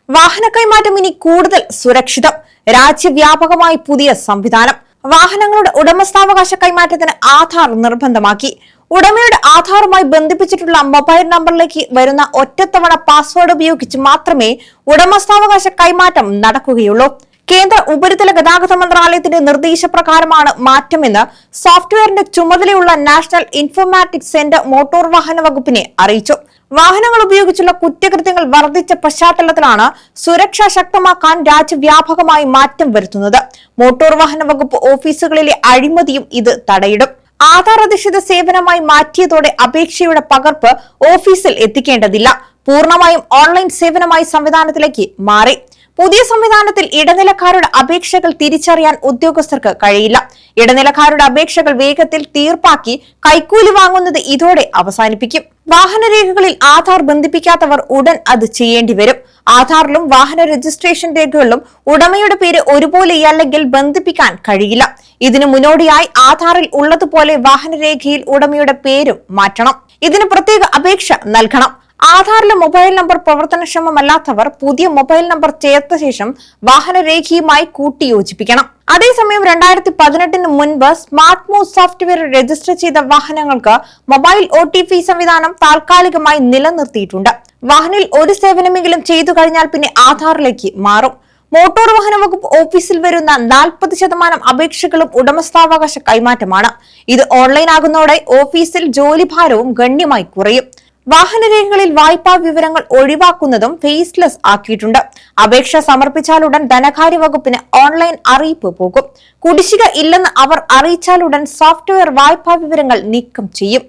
വാഹന കൈമാറ്റം ഇനി കൂടുതൽ സുരക്ഷിതം. രാജ്യവ്യാപകമായി പുതിയ സംവിധാനം. വാഹനങ്ങളുടെ ഉടമസ്ഥാവകാശ കൈമാറ്റത്തിന് ആധാർ നിർബന്ധമാക്കി. ഉടമയുടെ ആധാറുമായി ബന്ധിപ്പിച്ചിട്ടുള്ള മൊബൈൽ നമ്പറിലേക്ക് വരുന്ന ഒറ്റത്തവണ പാസ്വേഡ് ഉപയോഗിച്ച് മാത്രമേ ഉടമസ്ഥാവകാശ കൈമാറ്റം നടക്കുകയുള്ളൂ. കേന്ദ്ര ഉപരിതല ഗതാഗത മന്ത്രാലയത്തിന്റെ നിർദ്ദേശപ്രകാരമാണ് മാറ്റമെന്ന് സോഫ്റ്റ്വെയറിന്റെ ചുമതലയുള്ള നാഷണൽ ഇൻഫോർമാറ്റിക്സ് സെന്റർ മോട്ടോർ വാഹന വകുപ്പിനെ അറിയിച്ചു. വാഹനങ്ങൾ ഉപയോഗിച്ചുള്ള കുറ്റകൃത്യങ്ങൾ വർദ്ധിച്ച പശ്ചാത്തലത്തിലാണ് സുരക്ഷ ശക്തമാക്കാൻ രാജ്യവ്യാപകമായി മാറ്റം വരുത്തുന്നത്. മോട്ടോർ വാഹന വകുപ്പ് ഓഫീസുകളിലെ അഴിമതിയും ഇത് തടയിടും. ആധാർ അധിഷ്ഠിത സേവനമായി മാറ്റിയതോടെ അപേക്ഷയുടെ പകർപ്പ് ഓഫീസിൽ എത്തിക്കേണ്ടതില്ല. പൂർണ്ണമായും ഓൺലൈൻ സേവനമായി സംവിധാനത്തിലേക്ക് മാറി. പുതിയ സംവിധാനത്തിൽ ഇടനിലക്കാരുടെ അപേക്ഷകൾ തിരിച്ചറിയാൻ ഉദ്യോഗസ്ഥർക്ക് കഴിയില്ല. ഇടനിലക്കാരുടെ അപേക്ഷകൾ വേഗത്തിൽ തീർപ്പാക്കി കൈക്കൂലി വാങ്ങുന്നത് ഇതോടെ അവസാനിപ്പിക്കും. വാഹനരേഖകളിൽ ആധാർ ബന്ധിപ്പിക്കാത്തവർ ഉടൻ അത് ചെയ്യേണ്ടി വരും. ആധാറിലും വാഹന രജിസ്ട്രേഷൻ രേഖകളിലും ഉടമയുടെ പേര് ഒരുപോലെയല്ലെങ്കിൽ ബന്ധിപ്പിക്കാൻ കഴിയില്ല. ഇതിനു മുന്നോടിയായി ആധാറിൽ ഉള്ളതുപോലെ വാഹനരേഖയിൽ ഉടമയുടെ പേരും മാറ്റണം. ഇതിന് പ്രത്യേക അപേക്ഷ നൽകണം. ആധാറിലെ മൊബൈൽ നമ്പർ പ്രവർത്തനക്ഷമമല്ലാത്തവർ പുതിയ മൊബൈൽ നമ്പർ ചേർത്ത ശേഷം വാഹനരേഖയുമായി കൂട്ടിയോജിപ്പിക്കണം. അതേസമയം 2018 മുൻപ് സ്മാർട്ട് മൂവ് സോഫ്റ്റ്വെയർ രജിസ്റ്റർ ചെയ്ത വാഹനങ്ങൾക്ക് മൊബൈൽ OTP സംവിധാനം താൽക്കാലികമായി നിലനിർത്തിയിട്ടുണ്ട്. വാഹനിൽ ഒരു സേവനമെങ്കിലും ചെയ്തു കഴിഞ്ഞാൽ പിന്നെ ആധാറിലേക്ക് മാറും. മോട്ടോർ വാഹന വകുപ്പ് ഓഫീസിൽ വരുന്ന 40% അപേക്ഷകളും ഉടമസ്ഥാവകാശ കൈമാറ്റമാണ്. ഇത് ഓൺലൈൻ ആകുന്നതോടെ ഓഫീസിൽ ജോലിഭാരവും ഗണ്യമായി കുറയും. വാഹനരേഖകളിൽ വായ്പാ വിവരങ്ങൾ ഒഴിവാക്കുന്നതും ഫേസ്ലെസ് ആക്കിയിട്ടുണ്ട്. അപേക്ഷ സമർപ്പിച്ചാലുടൻ ധനകാര്യ വകുപ്പിന് ഓൺലൈൻ അറിയിപ്പ് പോകും. കുടിശ്ശിക ഇല്ലെന്ന് അവർ അറിയിച്ചാലുടൻ സോഫ്റ്റ്വെയർ വായ്പാ വിവരങ്ങൾ നീക്കം ചെയ്യും.